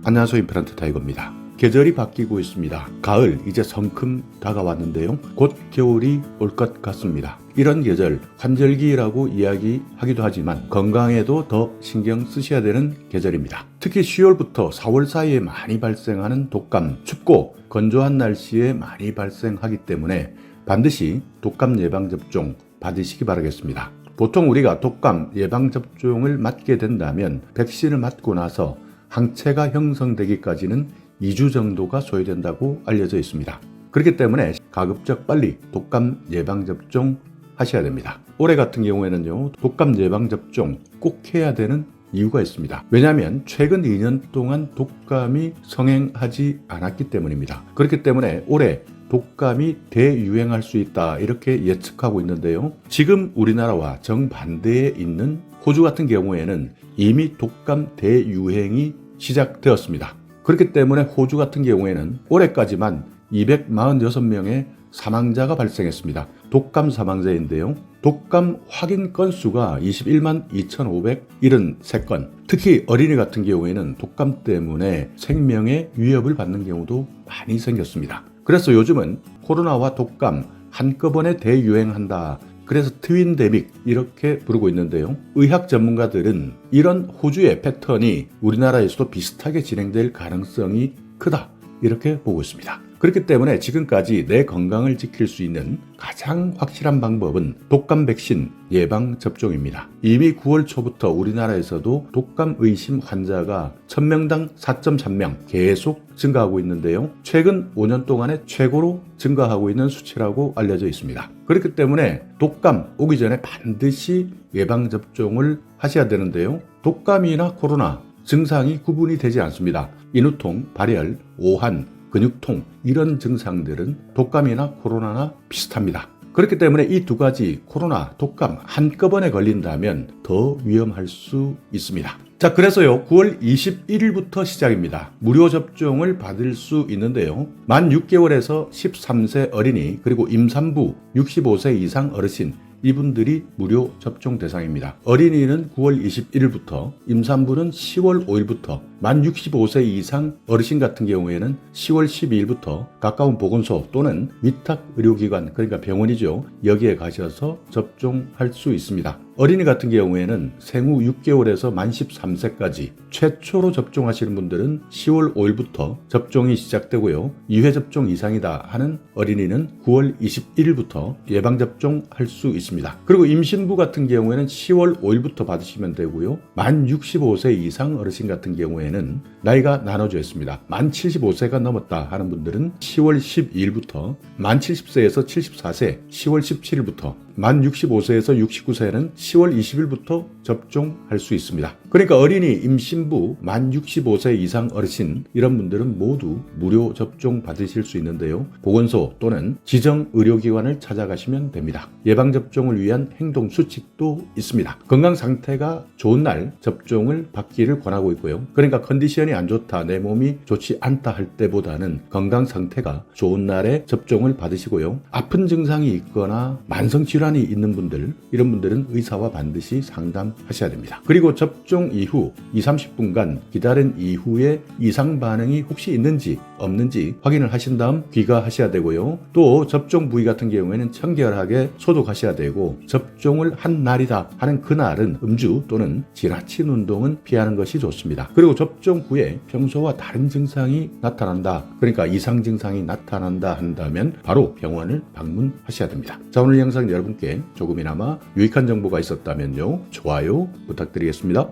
안녕하세요. 임플란트 타이거입니다. 계절이 바뀌고 있습니다. 가을 이제 성큼 다가왔는데요. 곧 겨울이 올 것 같습니다. 이런 계절 환절기라고 이야기하기도 하지만 건강에도 더 신경 쓰셔야 되는 계절입니다. 특히 10월부터 4월 사이에 많이 발생하는 독감, 춥고 건조한 날씨에 많이 발생하기 때문에 반드시 독감 예방접종 받으시기 바라겠습니다. 보통 우리가 독감 예방접종을 맞게 된다면 백신을 맞고 나서 항체가 형성되기까지는 2주 정도가 소요된다고 알려져 있습니다. 그렇기 때문에 가급적 빨리 독감 예방접종 하셔야 됩니다. 올해 같은 경우에는요, 독감 예방접종 꼭 해야 되는 이유가 있습니다. 왜냐하면 최근 2년 동안 독감이 성행하지 않았기 때문입니다. 그렇기 때문에 올해 독감이 대유행할 수 있다 이렇게 예측하고 있는데요. 지금 우리나라와 정반대에 있는 호주 같은 경우에는 이미 독감 대유행이 시작되었습니다. 그렇기 때문에 호주 같은 경우에는 올해까지만 246명의 사망자가 발생했습니다. 독감 사망자인데요. 독감 확인 건수가 21만 2,573건. 특히 어린이 같은 경우에는 독감 때문에 생명의 위협을 받는 경우도 많이 생겼습니다. 그래서 요즘은 코로나와 독감 한꺼번에 대유행한다. 그래서 트윈데믹 이렇게 부르고 있는데요. 의학 전문가들은 이런 호주의 패턴이 우리나라에서도 비슷하게 진행될 가능성이 크다 이렇게 보고 있습니다. 그렇기 때문에 지금까지 내 건강을 지킬 수 있는 가장 확실한 방법은 독감 백신 예방 접종입니다. 이미 9월 초부터 우리나라에서도 독감 의심 환자가 1000명당 4.3명 계속 증가하고 있는데요. 최근 5년 동안에 최고로 증가하고 있는 수치라고 알려져 있습니다. 그렇기 때문에 독감 오기 전에 반드시 예방 접종을 하셔야 되는데요. 독감이나 코로나 증상이 구분이 되지 않습니다. 인후통, 발열, 오한, 근육통 이런 증상들은 독감이나 코로나나 비슷합니다. 그렇기 때문에 이 두 가지 코로나, 독감 한꺼번에 걸린다면 더 위험할 수 있습니다. 자, 그래서요 9월 21일부터 시작입니다. 무료 접종을 받을 수 있는데요. 만 6개월에서 13세 어린이 그리고 임산부 65세 이상 어르신 이분들이 무료 접종 대상입니다. 어린이는 9월 21일부터, 임산부는 10월 5일부터, 만 65세 이상 어르신 같은 경우에는 10월 12일부터 가까운 보건소 또는 위탁 의료기관, 그러니까 병원이죠. 여기에 가셔서 접종할 수 있습니다. 어린이 같은 경우에는 생후 6개월에서 만 13세까지 최초로 접종하시는 분들은 10월 5일부터 접종이 시작되고요. 2회 접종 이상이다 하는 어린이는 9월 21일부터 예방접종 할 수 있습니다. 그리고 임신부 같은 경우에는 10월 5일부터 받으시면 되고요. 만 65세 이상 어르신 같은 경우에는 나이가 나눠져 있습니다. 만 75세가 넘었다 하는 분들은 10월 12일부터, 만 70세에서 74세 10월 17일부터, 만 65세에서 69세는 10월 20일부터 접종할 수 있습니다. 그러니까 어린이, 임신부, 만 65세 이상 어르신 이런 분들은 모두 무료 접종 받으실 수 있는데요. 보건소 또는 지정 의료기관을 찾아가시면 됩니다. 예방접종을 위한 행동 수칙도 있습니다. 건강 상태가 좋은 날 접종을 받기를 권하고 있고요. 그러니까 컨디션이 안 좋다, 내 몸이 좋지 않다 할 때보다는 건강 상태가 좋은 날에 접종을 받으시고요. 아픈 증상이 있거나 만성 질환이 있는 분들, 이런 분들은 의사와 반드시 상담하셔야 됩니다. 그리고 접종 이후 20-30분간 기다린 이후에 이상 반응이 혹시 있는지 없는지 확인을 하신 다음 귀가하셔야 되고요. 또 접종 부위 같은 경우에는 청결하게 소독하셔야 되고, 접종을 한 날이다 하는 그날은 음주 또는 지나친 운동은 피하는 것이 좋습니다. 그리고 접종 후에 평소와 다른 증상이 나타난다, 그러니까 이상 증상이 나타난다 한다면 바로 병원을 방문하셔야 됩니다. 자, 오늘 영상 여러분께 조금이나마 유익한 정보가 있었다면요, 좋아요 부탁드리겠습니다.